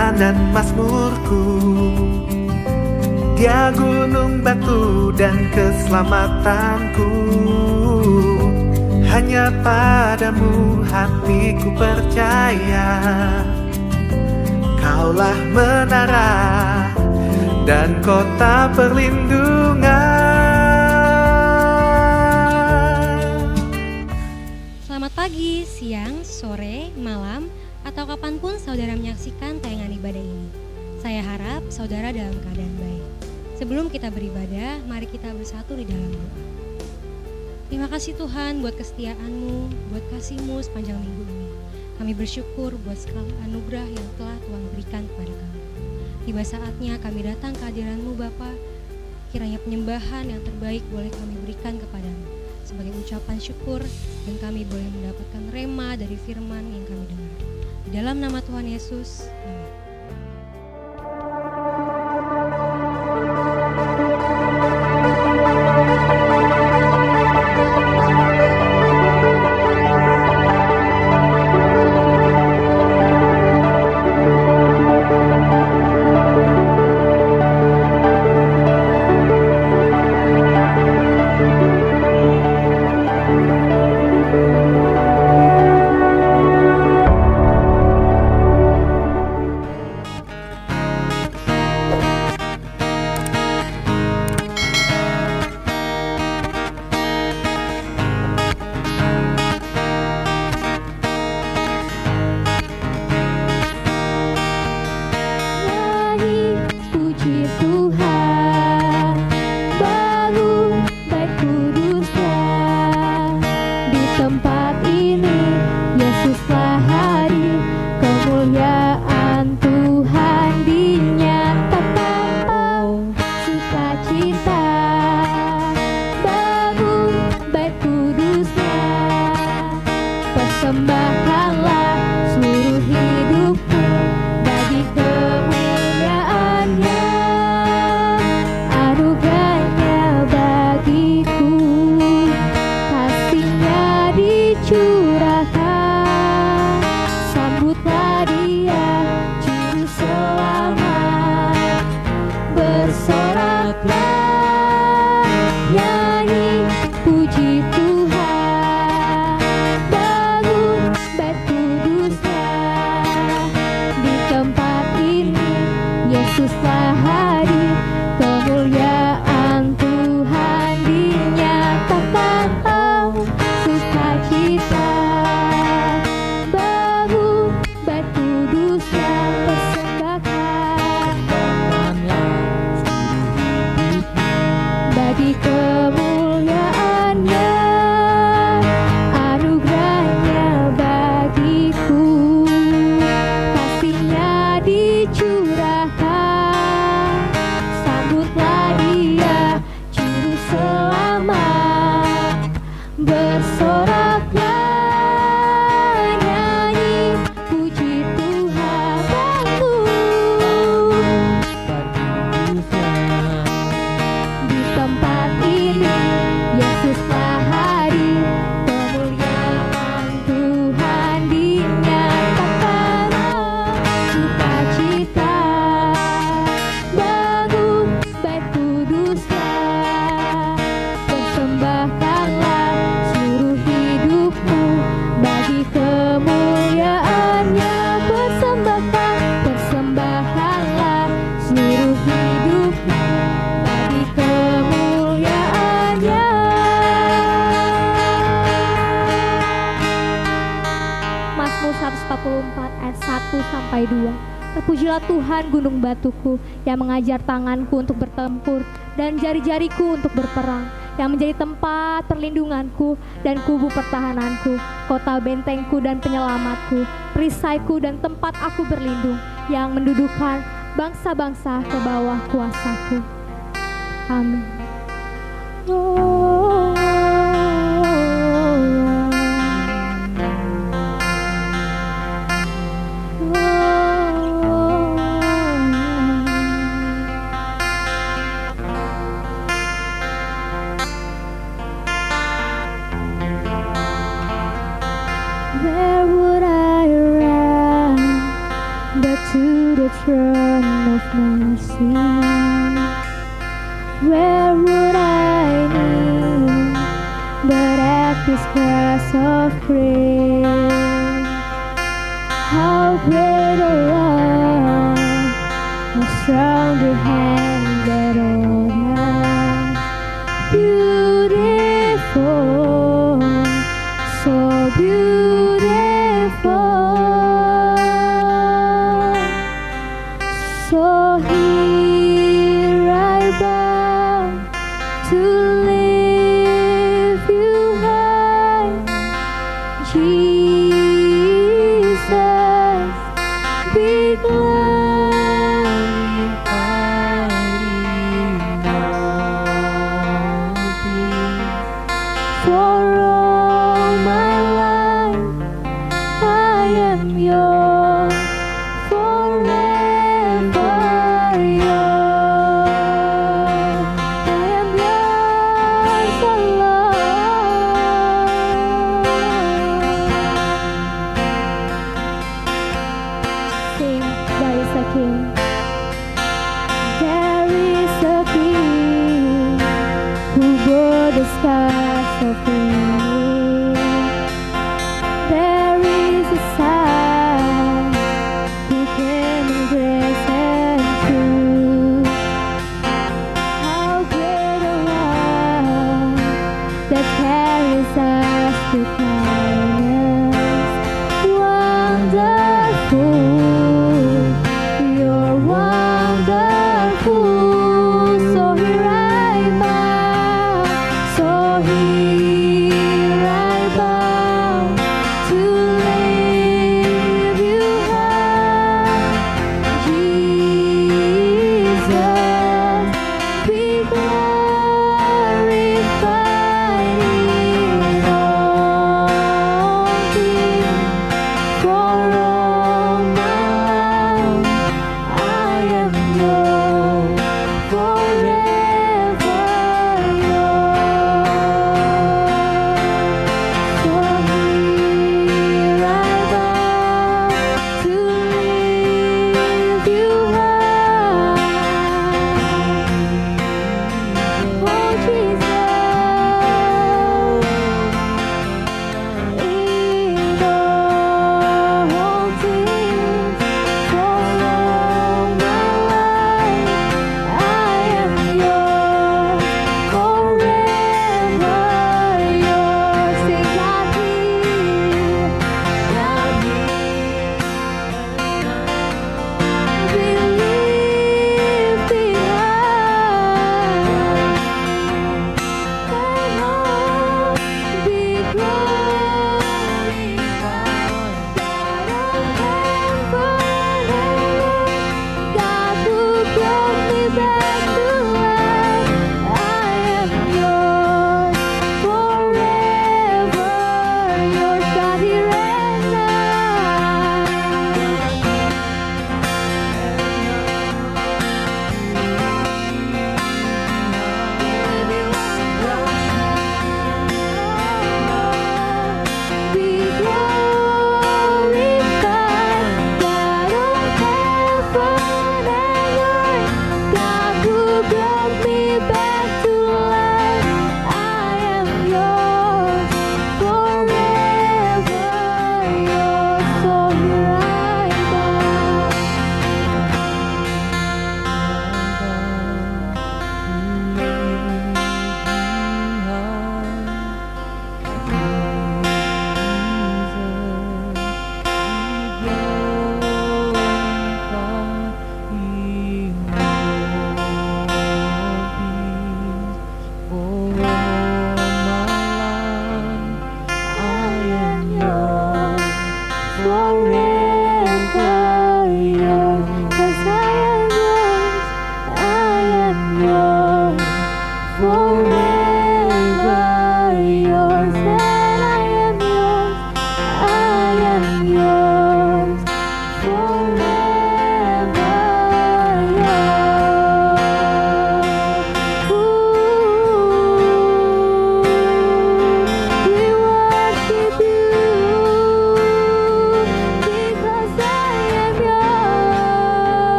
Tuhan dan mazmurku. Dia gunung batu dan keselamatanku. Hanya padamu hatiku percaya. Kaulah menara dan kota perlindungan. Selamat pagi, siang, sore, malam, atau kapanpun saudara menyaksikan tayangan ibadah ini. Saya harap saudara dalam keadaan baik. Sebelum kita beribadah, mari kita bersatu di dalam doa. Terima kasih Tuhan buat kesetiaan-Mu, buat kasih-Mu sepanjang minggu ini. Kami bersyukur buat segala anugerah yang telah Tuhan berikan kepada kami. Tiba saatnya kami datang ke hadiran-Mu Bapa. Kiranya penyembahan yang terbaik boleh kami berikan kepada-Mu sebagai ucapan syukur, dan kami boleh mendapatkan rema dari firman yang kami dengar. Di dalam nama Tuhan Yesus, amin. Terpujilah Tuhan gunung batuku yang mengajar tanganku untuk bertempur dan jari-jariku untuk berperang, yang menjadi tempat perlindunganku dan kubu pertahananku, kota bentengku dan penyelamatku, perisaiku dan tempat aku berlindung, yang mendudukan bangsa-bangsa ke bawah kuasaku. Amin. Where would I run but to the throne of mercy. Where would I kneel but at His cross of grace? How great a love, how strong the hand that holds us. Beautiful, so beautiful. So here I bow to lift you high, Jesus, be glorified in all things. For all my life I am yours, forever yours. I am yours alone. Sing, there is a king. There is a king who bore the scars of pain. There is a Son who came in grace and truth. How great a love that carries us to kindness. Wonderful, you're wonderful. So here I bow, so here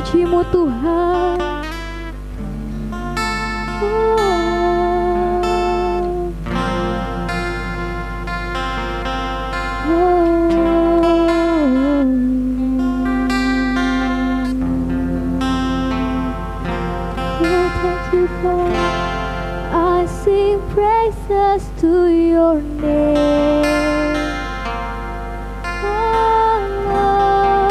memujimu Tuhan. I sing praises to your name. Oh,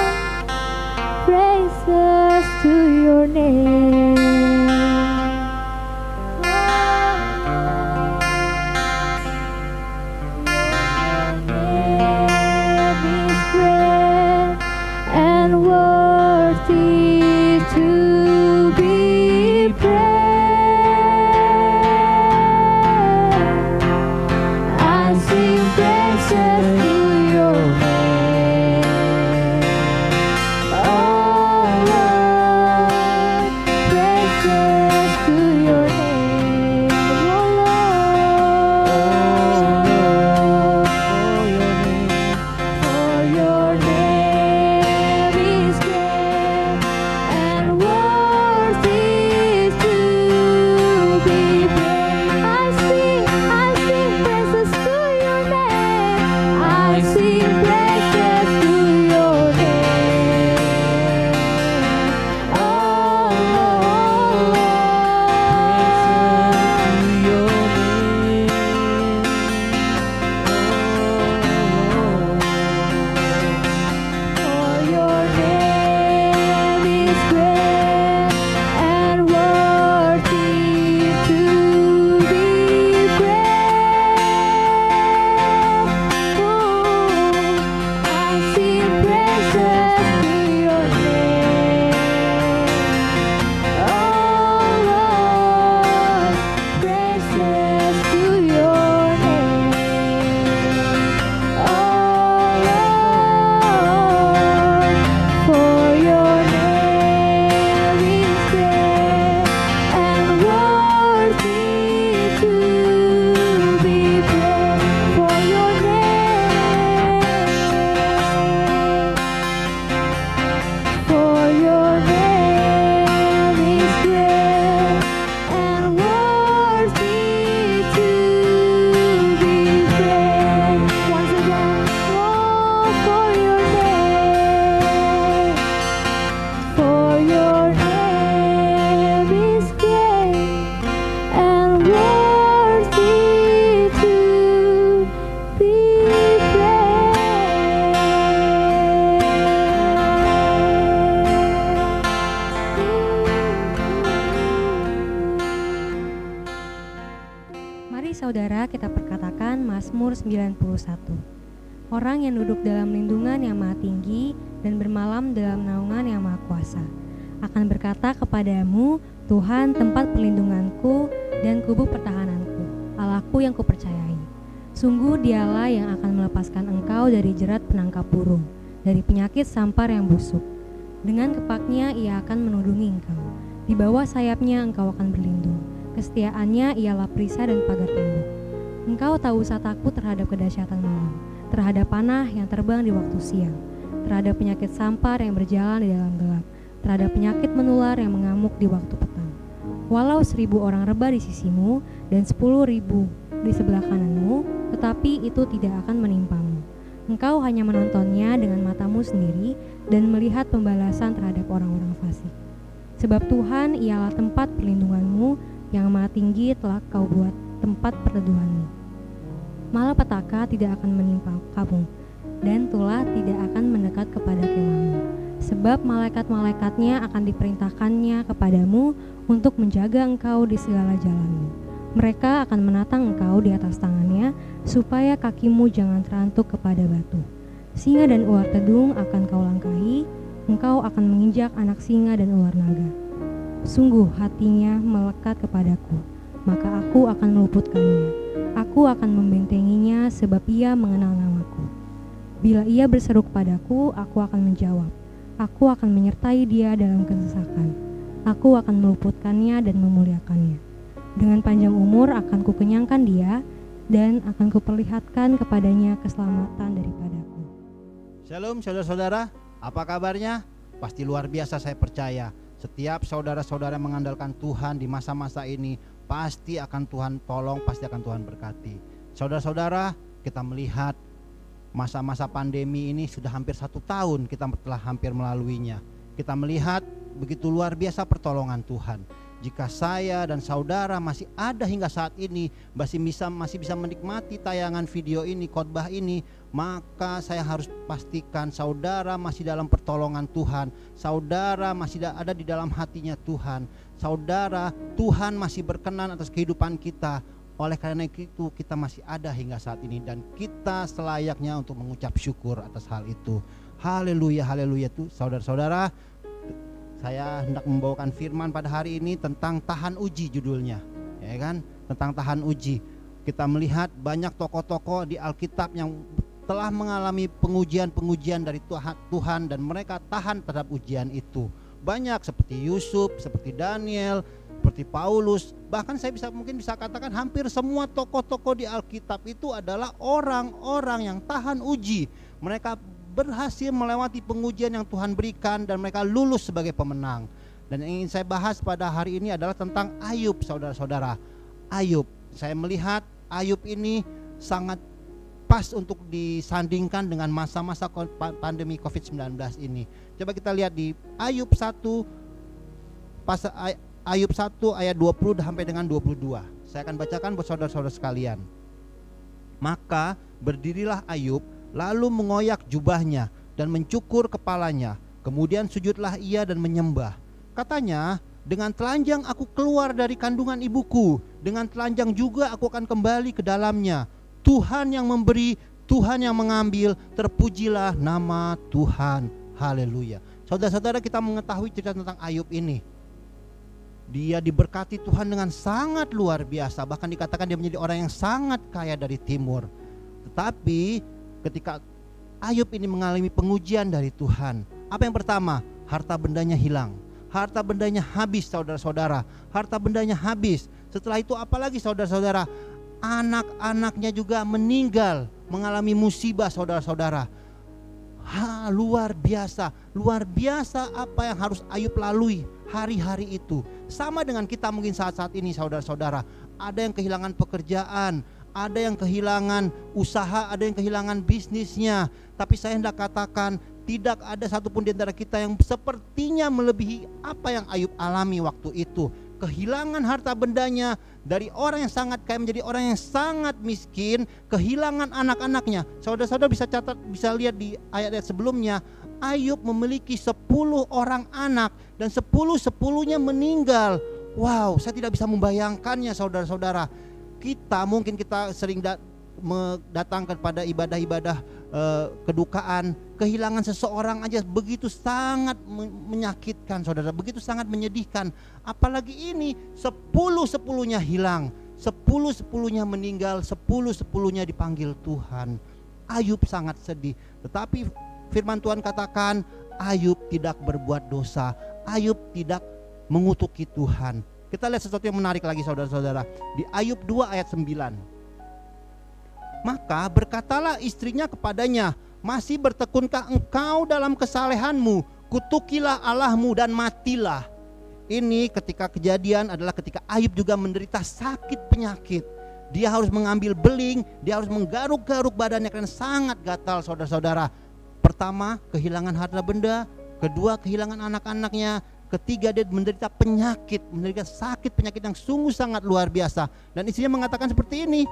praises to your name. Saudara, kita perkatakan Mazmur 91. Orang yang duduk dalam lindungan yang maha tinggi dan bermalam dalam naungan yang maha kuasa akan berkata kepadamu, Tuhan tempat perlindunganku dan kubu pertahananku, Allahku yang kupercayai. Sungguh dialah yang akan melepaskan engkau dari jerat penangkap burung, dari penyakit sampar yang busuk. Dengan kepaknya ia akan menudungi engkau, di bawah sayapnya engkau akan berlindung. Kesetiaannya ialah perisai dan pagar tembok. Engkau tak usah takut terhadap kedahsyatan malam, terhadap panah yang terbang di waktu siang, terhadap penyakit sampar yang berjalan di dalam gelap, terhadap penyakit menular yang mengamuk di waktu petang. Walau 1000 orang rebah di sisimu dan 10.000 di sebelah kananmu, tetapi itu tidak akan menimpamu. Engkau hanya menontonnya dengan matamu sendiri dan melihat pembalasan terhadap orang-orang fasik. Sebab Tuhan ialah tempat perlindunganmu, yang maha tinggi telah kau buat tempat perteduhanmu. Malapetaka tidak akan menimpa kamu, dan tulah tidak akan mendekat kepada kemahmu. Sebab malaikat-malaikatnya akan diperintahkannya kepadamu untuk menjaga engkau di segala jalanmu. Mereka akan menatang engkau di atas tangannya, supaya kakimu jangan terantuk kepada batu. Singa dan ular tedung akan kau langkahi, engkau akan menginjak anak singa dan ular naga. Sungguh hatinya melekat kepadaku, maka aku akan meluputkannya. Aku akan membentenginya sebab ia mengenal namaku. Bila ia berseru kepadaku, aku akan menjawab. Aku akan menyertai dia dalam kesesakan. Aku akan meluputkannya dan memuliakannya. Dengan panjang umur akan kukenyangkan dia dan akan kuperlihatkan kepadanya keselamatan daripadaku. Shalom saudara-saudara, apa kabarnya? pasti luar biasa. Saya percaya setiap saudara-saudara yang mengandalkan Tuhan di masa-masa ini pasti akan Tuhan tolong, pasti akan Tuhan berkati. Saudara-saudara, kita melihat masa-masa pandemi ini sudah hampir 1 tahun kita telah hampir melaluinya. Kita melihat begitu luar biasa pertolongan Tuhan. Jika saya dan saudara masih ada hingga saat ini, masih bisa menikmati tayangan video ini, khotbah ini, maka saya harus pastikan saudara masih dalam pertolongan Tuhan. Saudara masih ada di dalam hatinya Tuhan. Saudara, Tuhan masih berkenan atas kehidupan kita. Oleh karena itu kita masih ada hingga saat ini, dan kita selayaknya untuk mengucap syukur atas hal itu. Haleluya, haleluya. Tuh saudara-saudara, saya hendak membawakan firman pada hari ini tentang tahan uji judulnya, ya kan? Tentang tahan uji. Kita melihat banyak tokoh-tokoh di Alkitab yang telah mengalami pengujian-pengujian dari Tuhan dan mereka tahan terhadap ujian itu. Banyak seperti Yusuf, seperti Daniel, seperti Paulus. Bahkan saya mungkin bisa katakan hampir semua tokoh-tokoh di Alkitab itu adalah orang-orang yang tahan uji. Mereka berhasil melewati pengujian yang Tuhan berikan dan mereka lulus sebagai pemenang. Dan yang ingin saya bahas pada hari ini adalah tentang Ayub, saudara-saudara. Ayub, saya melihat Ayub ini sangat pas untuk disandingkan dengan masa-masa pandemi COVID-19 ini. Coba kita lihat di Ayub 1 Ayub 1 ayat 20 sampai dengan 22. Saya akan bacakan buat saudara-saudara sekalian. Maka berdirilah Ayub, lalu mengoyak jubahnya dan mencukur kepalanya. Kemudian sujudlah ia dan menyembah. Katanya, dengan telanjang aku keluar dari kandungan ibuku, dengan telanjang juga aku akan kembali ke dalamnya. Tuhan yang memberi, Tuhan yang mengambil, terpujilah nama Tuhan. Haleluya. Saudara-saudara, kita mengetahui cerita tentang Ayub ini. Dia diberkati Tuhan dengan sangat luar biasa. Bahkan dikatakan dia menjadi orang yang sangat kaya dari timur. Tetapi ketika Ayub ini mengalami pengujian dari Tuhan, apa yang pertama? Harta bendanya hilang. Harta bendanya habis, saudara-saudara. Harta bendanya habis. Setelah itu apalagi, saudara-saudara? Anak-anaknya juga meninggal, mengalami musibah, saudara-saudara. Luar biasa. Luar biasa apa yang harus Ayub lalui hari-hari itu. Sama dengan kita mungkin saat-saat ini, saudara-saudara. Ada yang kehilangan pekerjaan, ada yang kehilangan usaha, ada yang kehilangan bisnisnya. Tapi saya hendak katakan, tidak ada satupun di antara kita yang sepertinya melebihi apa yang Ayub alami waktu itu. Kehilangan harta bendanya, dari orang yang sangat kaya menjadi orang yang sangat miskin, kehilangan anak-anaknya. Saudara-saudara bisa catat, bisa lihat di ayat-ayat sebelumnya, Ayub memiliki 10 orang anak dan 10-10-nya meninggal. Wow, saya tidak bisa membayangkannya, saudara-saudara. Mungkin kita sering datang kepada ibadah-ibadah kedukaan, kehilangan seseorang aja begitu sangat menyakitkan, saudara, begitu sangat menyedihkan. Apalagi ini 10-10-nya hilang, 10-10-nya meninggal, 10-10-nya dipanggil Tuhan. Ayub sangat sedih. Tetapi firman Tuhan katakan Ayub tidak berbuat dosa, Ayub tidak mengutuki Tuhan. Kita lihat sesuatu yang menarik lagi, saudara-saudara, di Ayub 2 ayat 9. Maka berkatalah istrinya kepadanya, masih bertekunkah engkau dalam kesalehanmu? Kutukilah Allahmu dan matilah. Ini ketika kejadian adalah ketika Ayub juga menderita sakit penyakit. Dia harus mengambil beling, dia harus menggaruk-garuk badannya karena sangat gatal, saudara-saudara. Pertama, kehilangan harta benda. Kedua, kehilangan anak-anaknya. Ketiga, dia menderita penyakit, menderita sakit penyakit yang sungguh sangat luar biasa. Dan istrinya mengatakan seperti ini,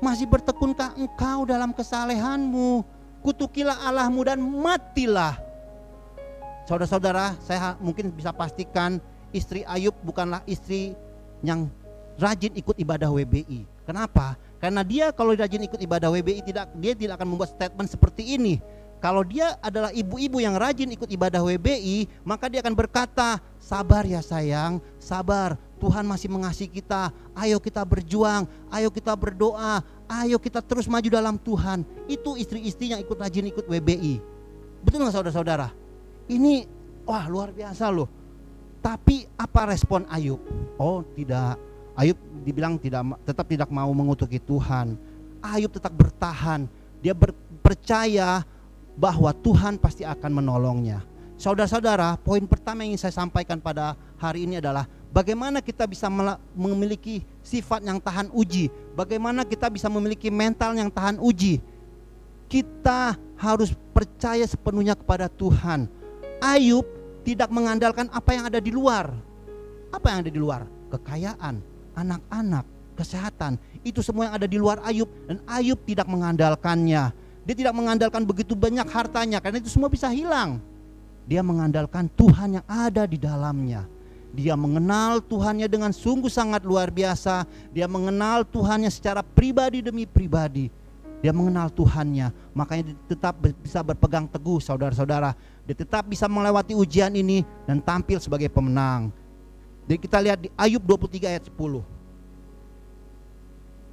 masih bertekunkah engkau dalam kesalehanmu? Kutukilah Allahmu dan matilah. Saudara-saudara, saya mungkin bisa pastikan istri Ayub bukanlah istri yang rajin ikut ibadah WBI. Kenapa? Karena dia kalau rajin ikut ibadah WBI dia tidak akan membuat statement seperti ini. Kalau dia adalah ibu-ibu yang rajin ikut ibadah WBI, maka dia akan berkata, sabar ya sayang, sabar, Tuhan masih mengasihi kita, ayo kita berjuang, ayo kita berdoa, ayo kita terus maju dalam Tuhan. Itu istri-istri yang rajin ikut WBI. Betul gak, saudara-saudara? Ini wah luar biasa loh. Tapi apa respon Ayub? Oh tidak, Ayub dibilang tetap tidak mau mengutuki Tuhan. Ayub tetap bertahan, dia percaya bahwa Tuhan pasti akan menolongnya. Saudara-saudara, poin pertama yang ingin saya sampaikan pada hari ini adalah bagaimana kita bisa memiliki sifat yang tahan uji. Bagaimana kita bisa memiliki mental yang tahan uji. Kita harus percaya sepenuhnya kepada Tuhan. Ayub tidak mengandalkan apa yang ada di luar. Apa yang ada di luar? Kekayaan, anak-anak, kesehatan. Itu semua yang ada di luar Ayub. Dan Ayub tidak mengandalkannya. Dia tidak mengandalkan begitu banyak hartanya, karena itu semua bisa hilang. Dia mengandalkan Tuhan yang ada di dalamnya. Dia mengenal Tuhannya dengan sungguh sangat luar biasa. Dia mengenal Tuhannya secara pribadi demi pribadi. Dia mengenal Tuhannya, makanya dia tetap bisa berpegang teguh, saudara-saudara. Dia tetap bisa melewati ujian ini dan tampil sebagai pemenang. Jadi kita lihat di Ayub 23 ayat 10.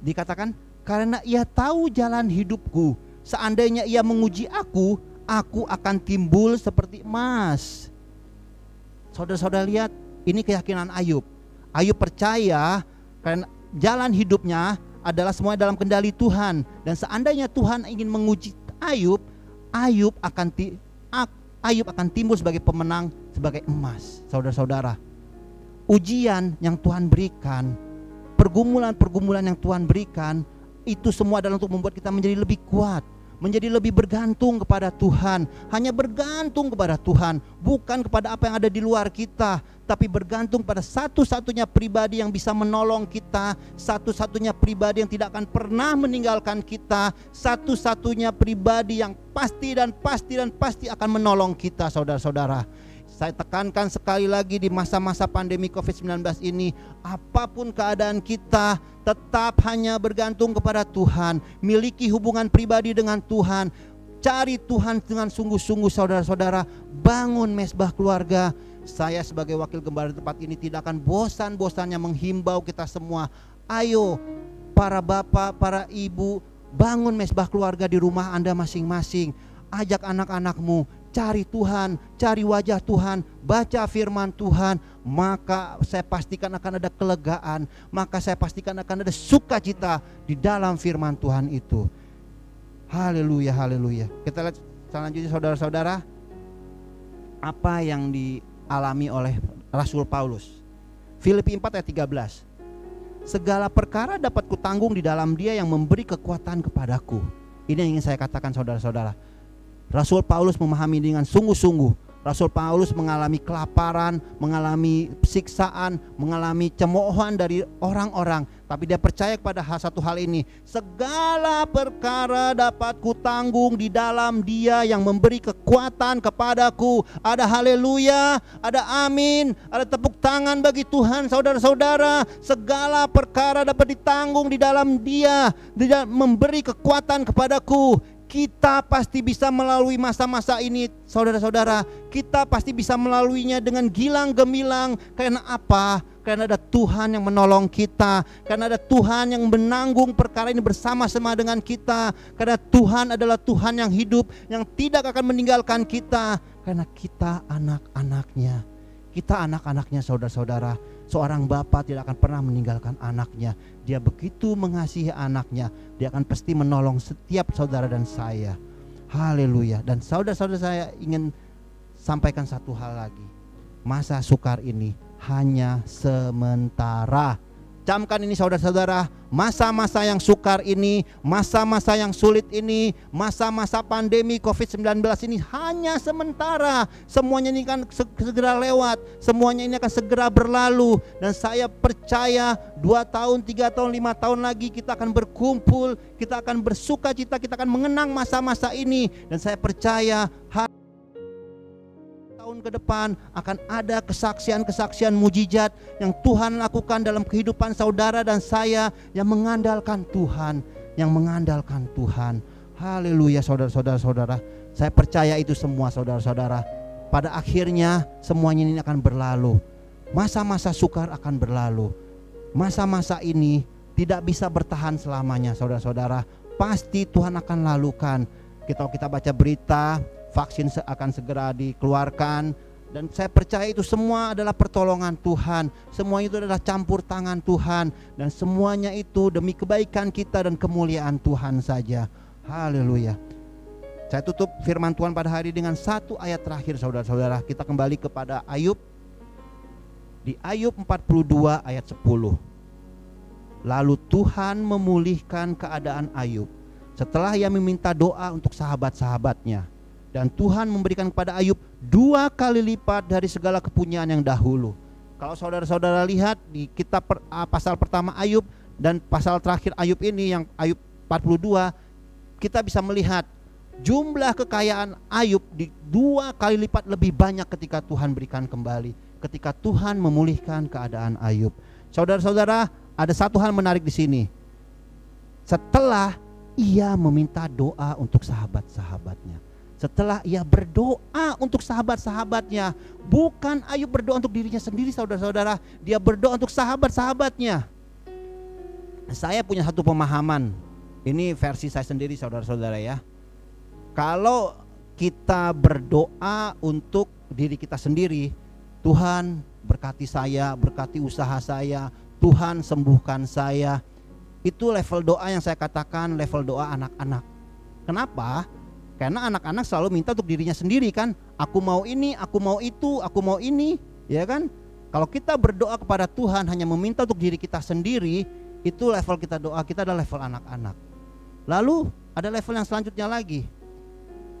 Dikatakan, karena ia tahu jalan hidupku, seandainya ia menguji aku akan timbul seperti emas. Saudara-saudara lihat, ini keyakinan Ayub. Ayub percaya karena jalan hidupnya adalah semua dalam kendali Tuhan. Dan seandainya Tuhan ingin menguji Ayub, Ayub akan timbul sebagai pemenang, sebagai emas. Saudara-saudara, ujian yang Tuhan berikan, pergumulan-pergumulan yang Tuhan berikan, itu semua adalah untuk membuat kita menjadi lebih kuat, menjadi lebih bergantung kepada Tuhan. Hanya bergantung kepada Tuhan, bukan kepada apa yang ada di luar kita, tapi bergantung pada satu-satunya pribadi yang bisa menolong kita, satu-satunya pribadi yang tidak akan pernah meninggalkan kita, satu-satunya pribadi yang pasti akan menolong kita, saudara-saudara. Saya tekankan sekali lagi di masa-masa pandemi COVID-19 ini, apapun keadaan kita, tetap hanya bergantung kepada Tuhan. Miliki hubungan pribadi dengan Tuhan. Cari Tuhan dengan sungguh-sungguh, saudara-saudara. Bangun mesbah keluarga. Saya sebagai wakil gembala di tempat ini tidak akan bosan-bosannya menghimbau kita semua. Ayo para bapak, para ibu, bangun mesbah keluarga di rumah Anda masing-masing. Ajak anak-anakmu, cari Tuhan, cari wajah Tuhan, baca firman Tuhan, maka saya pastikan akan ada kelegaan, maka saya pastikan akan ada sukacita di dalam firman Tuhan itu. Haleluya, haleluya. Kita lihat selanjutnya, saudara-saudara, apa yang dialami oleh Rasul Paulus. Filipi 4 ayat 13. Segala perkara dapat kutanggung di dalam Dia yang memberi kekuatan kepadaku. Ini yang ingin saya katakan, saudara-saudara. Rasul Paulus memahami dengan sungguh-sungguh. Rasul Paulus mengalami kelaparan, mengalami siksaan, mengalami cemoohan dari orang-orang, tapi dia percaya kepada satu hal ini. Segala perkara dapat kutanggung di dalam Dia yang memberi kekuatan kepadaku. Ada haleluya, ada amin, ada tepuk tangan bagi Tuhan, saudara-saudara. Segala perkara dapat ditanggung di dalam Dia memberi kekuatan kepadaku. Kita pasti bisa melalui masa-masa ini, saudara-saudara. Kita pasti bisa melaluinya dengan gilang gemilang. Karena apa? Karena ada Tuhan yang menolong kita. Karena ada Tuhan yang menanggung perkara ini bersama-sama dengan kita. Karena Tuhan adalah Tuhan yang hidup, yang tidak akan meninggalkan kita. Karena kita anak-anaknya. Kita anak-anaknya, saudara-saudara. Seorang bapa tidak akan pernah meninggalkan anaknya. Dia begitu mengasihi anaknya. Dia akan pasti menolong setiap saudara dan saya. Haleluya. Dan saudara-saudara, saya ingin sampaikan satu hal lagi. Masa sukar ini hanya sementara. Camkan ini, saudara-saudara, masa-masa yang sukar ini, masa-masa yang sulit ini, masa-masa pandemi COVID-19 ini hanya sementara. Semuanya ini akan segera lewat, semuanya ini akan segera berlalu. Dan saya percaya 2 tahun, 3 tahun, 5 tahun lagi kita akan berkumpul, kita akan bersuka cita, kita akan mengenang masa-masa ini. Dan saya percaya tahun ke depan akan ada kesaksian-kesaksian mujizat yang Tuhan lakukan dalam kehidupan saudara dan saya yang mengandalkan Tuhan, Haleluya, saudara-saudara. Saya percaya itu semua, saudara-saudara. Pada akhirnya semuanya ini akan berlalu. Masa-masa sukar akan berlalu. Masa-masa ini tidak bisa bertahan selamanya, saudara-saudara. Pasti Tuhan akan lalukan. Kita baca berita, vaksin akan segera dikeluarkan, dan saya percaya itu semua adalah pertolongan Tuhan. Semua itu adalah campur tangan Tuhan, dan semuanya itu demi kebaikan kita dan kemuliaan Tuhan saja. Haleluya. Saya tutup firman Tuhan pada hari dengan satu ayat terakhir saudara-saudara. Kita kembali kepada Ayub. Di Ayub 42 ayat 10. Lalu Tuhan memulihkan keadaan Ayub setelah ia meminta doa untuk sahabat-sahabatnya. Dan Tuhan memberikan kepada Ayub 2 kali lipat dari segala kepunyaan yang dahulu. Kalau saudara-saudara lihat di kitab pasal pertama Ayub dan pasal terakhir Ayub ini yang Ayub 42, kita bisa melihat jumlah kekayaan Ayub di 2 kali lipat lebih banyak ketika Tuhan berikan kembali, ketika Tuhan memulihkan keadaan Ayub. Saudara-saudara, ada satu hal menarik di sini. Setelah ia meminta doa untuk sahabat-sahabatnya, setelah ia berdoa untuk sahabat-sahabatnya, bukan Ayub berdoa untuk dirinya sendiri saudara-saudara, dia berdoa untuk sahabat-sahabatnya. Saya punya satu pemahaman, ini versi saya sendiri saudara-saudara ya. Kalau kita berdoa untuk diri kita sendiri, Tuhan berkati saya, berkati usaha saya, Tuhan sembuhkan saya, itu level doa yang saya katakan level doa anak-anak. Kenapa? Karena anak-anak selalu minta untuk dirinya sendiri kan. Aku mau ini, aku mau itu, aku mau ini, ya kan? Kalau kita berdoa kepada Tuhan hanya meminta untuk diri kita sendiri, itu level kita doa kita adalah level anak-anak. Lalu ada level yang selanjutnya lagi,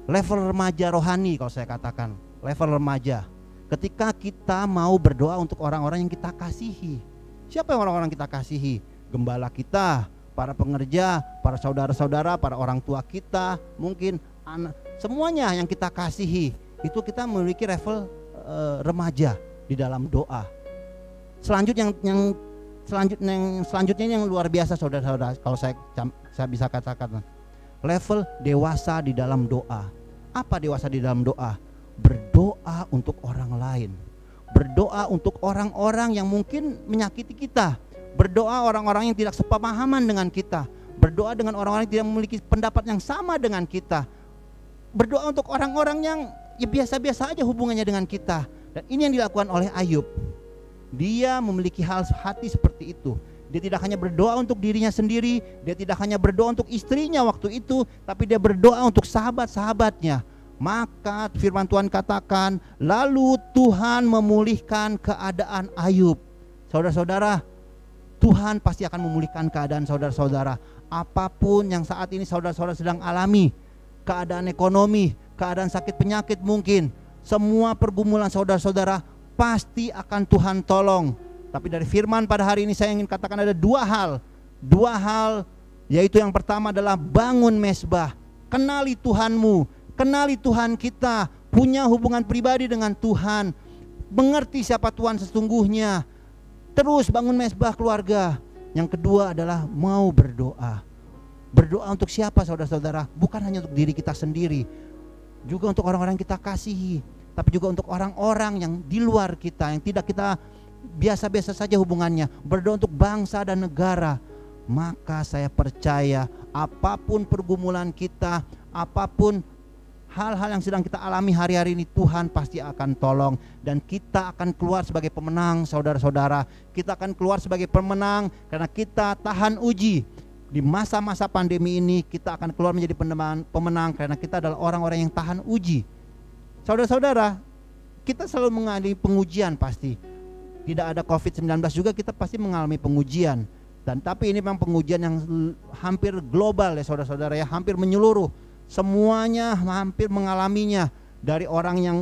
level remaja rohani kalau saya katakan, level remaja. Ketika kita mau berdoa untuk orang-orang yang kita kasihi. Siapa yang orang-orang kita kasihi? Gembala kita, para pengerja, para saudara-saudara, para orang tua kita, mungkin anak, semuanya yang kita kasihi. Itu kita memiliki level remaja di dalam doa. Selanjutnya yang luar biasa saudara-saudara, kalau saya bisa katakan, level dewasa di dalam doa. Apa dewasa di dalam doa? Berdoa untuk orang lain, berdoa untuk orang-orang yang mungkin menyakiti kita, berdoa orang-orang yang tidak sepemahaman dengan kita, berdoa dengan orang-orang yang tidak memiliki pendapat yang sama dengan kita, berdoa untuk orang-orang yang ya biasa-biasa aja hubungannya dengan kita. Dan ini yang dilakukan oleh Ayub. Dia memiliki hati seperti itu. Dia tidak hanya berdoa untuk dirinya sendiri, dia tidak hanya berdoa untuk istrinya waktu itu, tapi dia berdoa untuk sahabat-sahabatnya. Maka firman Tuhan katakan, lalu Tuhan memulihkan keadaan Ayub. Saudara-saudara, Tuhan pasti akan memulihkan keadaan saudara-saudara. Apapun yang saat ini saudara-saudara sedang alami, keadaan ekonomi, keadaan sakit penyakit mungkin, semua pergumulan saudara-saudara pasti akan Tuhan tolong. Tapi dari firman pada hari ini saya ingin katakan ada dua hal, yaitu yang pertama adalah bangun mezbah, kenali Tuhanmu, kenali Tuhan kita, punya hubungan pribadi dengan Tuhan, mengerti siapa Tuhan sesungguhnya, terus bangun mezbah keluarga. Yang kedua adalah mau berdoa. Berdoa untuk siapa saudara-saudara? Bukan hanya untuk diri kita sendiri, juga untuk orang-orang yang kita kasihi, tapi juga untuk orang-orang yang di luar kita, yang tidak kita biasa-biasa saja hubungannya. Berdoa untuk bangsa dan negara. Maka saya percaya apapun pergumulan kita, apapun hal-hal yang sedang kita alami hari-hari ini, Tuhan pasti akan tolong. Dan kita akan keluar sebagai pemenang saudara-saudara. Kita akan keluar sebagai pemenang karena kita tahan uji. Di masa-masa pandemi ini kita akan keluar menjadi pemenang karena kita adalah orang-orang yang tahan uji. Saudara-saudara, kita selalu mengalami pengujian pasti. Tidak ada COVID-19 juga kita pasti mengalami pengujian. Dan tapi ini memang pengujian yang hampir global ya saudara-saudara ya, hampir menyeluruh. Semuanya hampir mengalaminya, dari orang yang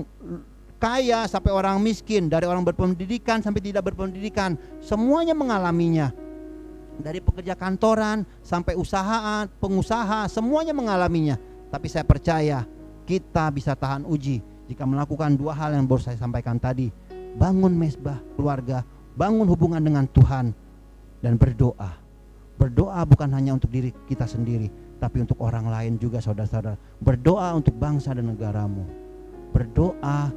kaya sampai orang miskin, dari orang berpendidikan sampai tidak berpendidikan, semuanya mengalaminya. Dari pekerja kantoran sampai pengusaha, semuanya mengalaminya. Tapi saya percaya kita bisa tahan uji jika melakukan dua hal yang baru saya sampaikan tadi. Bangun mezbah keluarga, bangun hubungan dengan Tuhan, dan berdoa. Berdoa bukan hanya untuk diri kita sendiri, tapi untuk orang lain juga saudara-saudara. Berdoa untuk bangsa dan negaramu. Berdoa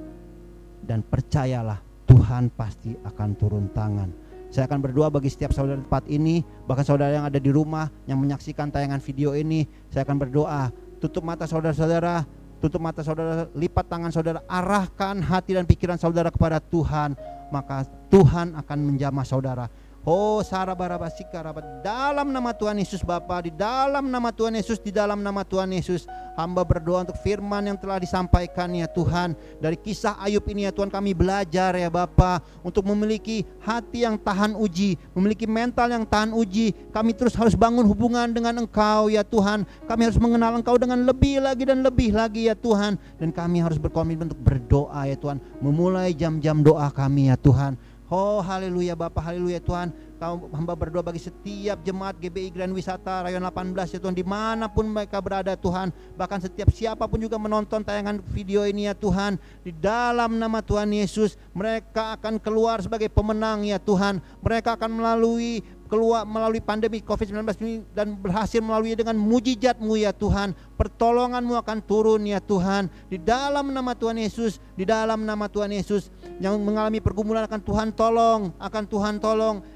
dan percayalah Tuhan pasti akan turun tangan. Saya akan berdoa bagi setiap saudara di tempat ini, bahkan saudara yang ada di rumah yang menyaksikan tayangan video ini. Saya akan berdoa, tutup mata saudara-saudara, lipat tangan saudara, arahkan hati dan pikiran saudara kepada Tuhan. Maka Tuhan akan menjamah saudara. Oh sarabarabasikaraba, dalam nama Tuhan Yesus Bapa, di dalam nama Tuhan Yesus, di dalam nama Tuhan Yesus, hamba berdoa untuk firman yang telah disampaikan ya Tuhan. Dari kisah Ayub ini ya Tuhan, kami belajar ya Bapa untuk memiliki hati yang tahan uji, memiliki mental yang tahan uji. Kami terus harus bangun hubungan dengan Engkau ya Tuhan. Kami harus mengenal Engkau dengan lebih lagi dan lebih lagi ya Tuhan. Dan kami harus berkomitmen untuk berdoa ya Tuhan, memulai jam-jam doa kami ya Tuhan. Oh haleluya Bapak, haleluya Tuhan. Kau hamba berdoa bagi setiap jemaat GBI Grand Wisata Rayon 18 ya Tuhan, dimanapun mereka berada Tuhan. Bahkan setiap siapapun juga menonton tayangan video ini ya Tuhan, di dalam nama Tuhan Yesus mereka akan keluar sebagai pemenang ya Tuhan. Mereka akan melalui pandemi COVID-19 ini dan berhasil melalui dengan mujizat-Mu ya Tuhan. Pertolongan-Mu akan turun ya Tuhan. Di dalam nama Tuhan Yesus, di dalam nama Tuhan Yesus, yang mengalami pergumulan akan Tuhan tolong,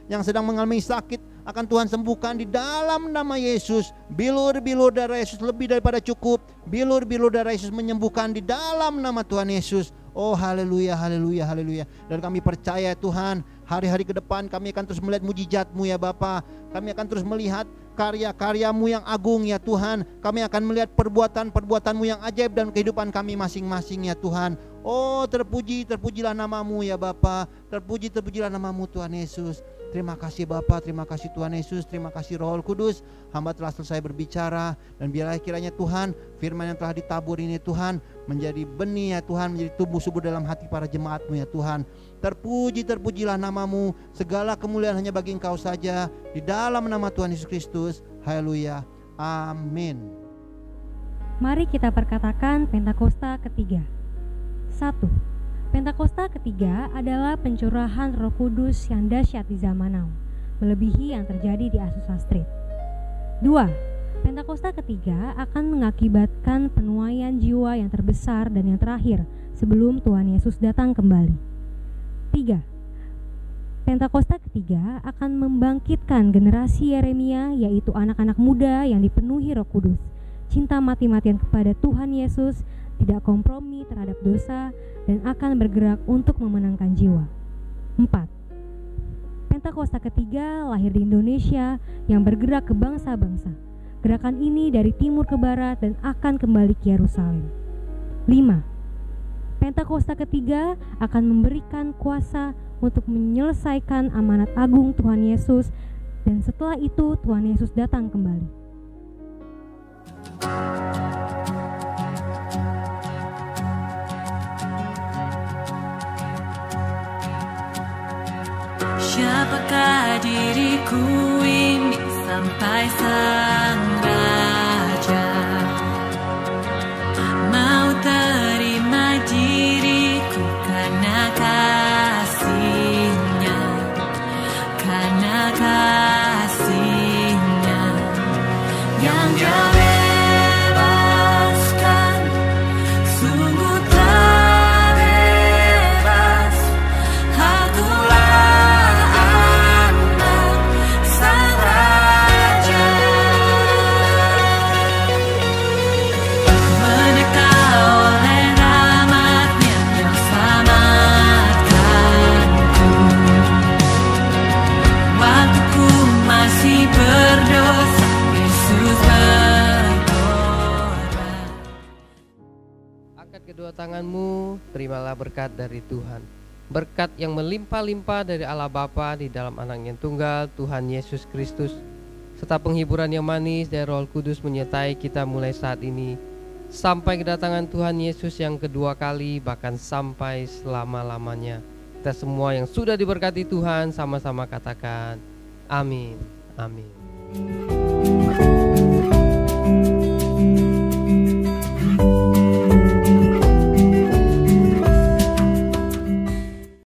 yang sedang mengalami sakit akan Tuhan sembuhkan di dalam nama Yesus. Bilur-bilur darah Yesus lebih daripada cukup. Bilur-bilur darah Yesus menyembuhkan di dalam nama Tuhan Yesus. Oh haleluya, haleluya, haleluya. Dan kami percaya Tuhan, hari-hari ke depan kami akan terus melihat mujizat-Mu ya Bapa. Kami akan terus melihat karya-karya-Mu yang agung ya Tuhan. Kami akan melihat perbuatan-perbuatan-Mu yang ajaib dalam kehidupan kami masing-masing ya Tuhan. Oh terpujilah nama-Mu ya Bapa. Terpujilah nama-Mu Tuhan Yesus. Terima kasih Bapa, terima kasih Tuhan Yesus, terima kasih Roh Kudus. Hamba telah selesai berbicara, dan biarlah kiranya Tuhan firman yang telah ditabur ini Tuhan menjadi benih ya Tuhan, menjadi tumbuh subur dalam hati para jemaat-Mu ya Tuhan. Terpujilah nama-Mu, segala kemuliaan hanya bagi Engkau saja, di dalam nama Tuhan Yesus Kristus. Haleluya, amin. Mari kita perkatakan Pentakosta ketiga. 1. Pentakosta ketiga adalah pencurahan Roh Kudus yang dahsyat di zaman now, melebihi yang terjadi di Azusa Street. 2. Pentakosta ketiga akan mengakibatkan penuaian jiwa yang terbesar dan yang terakhir sebelum Tuhan Yesus datang kembali. 3. Pentakosta ketiga akan membangkitkan generasi Yeremia, yaitu anak-anak muda yang dipenuhi Roh Kudus, cinta mati-matian kepada Tuhan Yesus, tidak kompromi terhadap dosa, dan akan bergerak untuk memenangkan jiwa. 4. Pentakosta ketiga lahir di Indonesia yang bergerak ke bangsa-bangsa. Gerakan ini dari timur ke barat dan akan kembali ke Yerusalem. 5. Pentakosta ketiga akan memberikan kuasa untuk menyelesaikan amanat agung Tuhan Yesus, dan setelah itu Tuhan Yesus datang kembali. Siapakah diriku ini sampai Sang Raja mau terima diriku karena kasih-Nya, karena kasih-Nya yang Dia bebaskan, sungguh telah bebas. Akulah anak Sang Raja, merdeka oleh rahmat-Nya yang selamatkanku. Waktu ku masih berdosa, Yesus berkorban. Angkat kedua tanganmu, terimalah berkat dari Tuhan. Berkat yang melimpah-limpah dari Allah Bapa di dalam Anak yang tunggal, Tuhan Yesus Kristus, serta penghiburan yang manis dari Roh Kudus menyertai kita mulai saat ini sampai kedatangan Tuhan Yesus yang kedua kali, bahkan sampai selama-lamanya. Kita semua yang sudah diberkati Tuhan sama-sama katakan amin, amin.